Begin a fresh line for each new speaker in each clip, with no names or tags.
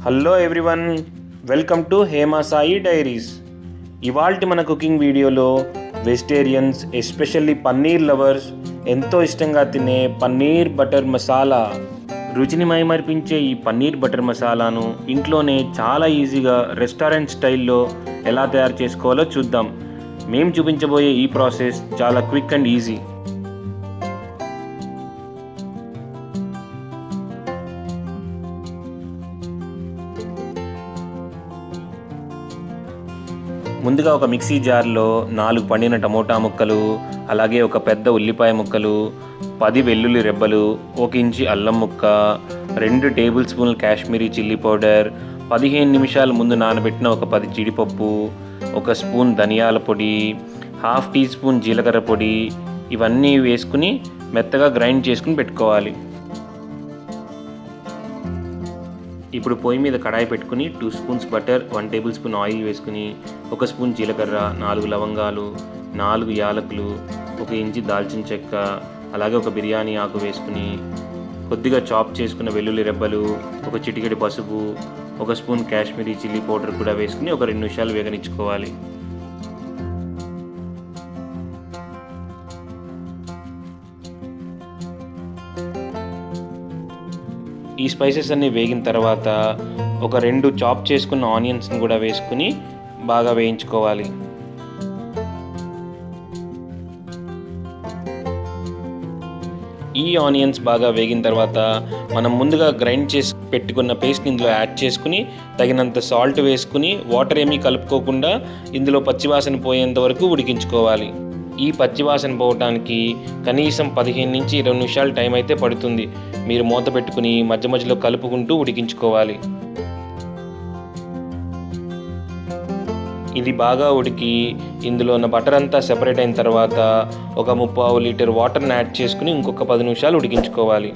Hello everyone, welcome to Hema Sai diaries. ఇవాల్టి మన cooking వీడియోలో వెజిటేరియన్స్, ఎస్పెషల్లీ పన్నీర్ లవర్స్ ఎంతో ఇష్టంగా తినే పన్నీర్ బటర్ మసాలా, రుచిని మైమరిపించే ఈ పన్నీర్ బటర్ మసాలాను ఇంట్లోనే చాలా ఈజీగా రెస్టారెంట్ స్టైల్లో ఎలా తయారు చేసుకోవాలో చూద్దాం. మేము చూపించబోయే ఈ ప్రాసెస్ చాలా క్విక్ అండ్ ఈజీ. ముందుగా ఒక మిక్సీ జార్లో 4 పండిన టమోటా ముక్కలు, అలాగే ఒక పెద్ద ఉల్లిపాయ ముక్కలు, 10 వెల్లుల్లి రెబ్బలు, 1 ఇంచి అల్లం ముక్క, 2 టేబుల్ స్పూన్లు కాశ్మీరీ చిల్లీ పౌడర్, 15 నిమిషాల ముందు నానబెట్టిన ఒక 10 జీడిపప్పు, 1 స్పూన్ ధనియాల పొడి, 1/2 టీ స్పూన్ జీలకర్ర పొడి, ఇవన్నీ వేసుకుని మెత్తగా గ్రైండ్ చేసుకుని పెట్టుకోవాలి. ఇప్పుడు పొయ్యి మీద కడాయి పెట్టుకుని 2 spoons butter, 1 table spoon oil వేసుకుని 1 స్పూన్ జీలకర్ర, 4 లవంగాలు, 4 యాలకులు, 1 ఇంచి దాల్చిన చెక్క, అలాగే ఒక బిర్యానీ ఆకు వేసుకుని కొద్దిగా చాప్ చేసుకున్న వెల్లుల్లి రెబ్బలు, 1 చిటికెడు పసుపు, 1 స్పూన్ కాశ్మీరీ చిల్లీ పౌడర్ కూడా వేసుకుని ఒక 2 నిమిషాలు వేగనిచ్చుకోవాలి. ఈ స్పైసెస్ అన్నీ వేగిన తర్వాత ఒక 2 చాప్ చేసుకున్న ఆనియన్స్ని కూడా వేసుకుని బాగా వేయించుకోవాలి. ఈ ఆనియన్స్ బాగా వేగిన తర్వాత మనం ముందుగా గ్రైండ్ చేసి పెట్టుకున్న పేస్ట్ని ఇందులో యాడ్ చేసుకుని తగినంత సాల్ట్ వేసుకుని వాటర్ ఏమీ కలుపుకోకుండా ఇందులో పచ్చివాసన పోయేంత వరకు ఉడికించుకోవాలి. ఈ పచ్చివాసన పోవటానికి కనీసం 15 నుంచి 20 నిమిషాలు టైం అయితే పడుతుంది. మీరు మూత పెట్టుకుని మధ్య మధ్యలో కలుపుకుంటూ ఉడికించుకోవాలి. ఇది బాగా ఉడికి ఇందులో ఉన్న బటర్ అంతా సెపరేట్ అయిన తర్వాత ఒక 3/4 లీటర్ వాటర్ని యాడ్ చేసుకుని ఇంకొక 10 నిమిషాలు ఉడికించుకోవాలి.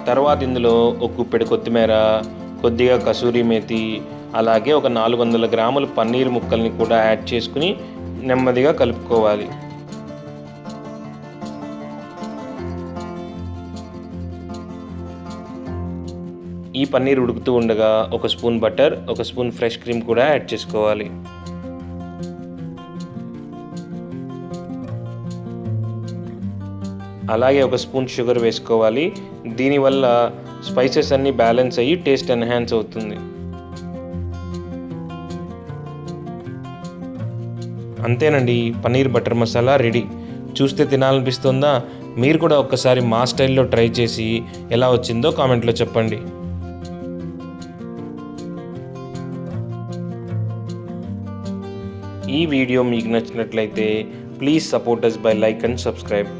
తర్వాత ఇందులో ఒక గుప్పెడు కొత్తిమీర, కొద్దిగా కసూరి మేతి, అలాగే ఒక 400 గ్రాముల పన్నీర్ ముక్కల్ని కూడా యాడ్ చేసుకుని నెమ్మదిగా కలుపుకోవాలి. ఈ పన్నీర్ ఉడుకుతూ ఉండగా 1 spoon butter, 1 spoon fresh cream కూడా యాడ్ చేసుకోవాలి. అలాగే 1 స్పూన్ షుగర్ వేసుకోవాలి. దీనివల్ల స్పైసెస్ అన్నీ బ్యాలెన్స్ అయ్యి టేస్ట్ ఎన్హాన్స్ అవుతుంది. అంతేనండి, పన్నీర్ బటర్ మసాలా రెడీ. చూస్తే తినాలనిపిస్తుందా? మీరు కూడా ఒక్కసారి మా స్టైల్లో ట్రై చేసి ఎలా వచ్చిందో కామెంట్లో చెప్పండి. ఈ వీడియో మీకు నచ్చినట్లయితే please support us by like and subscribe.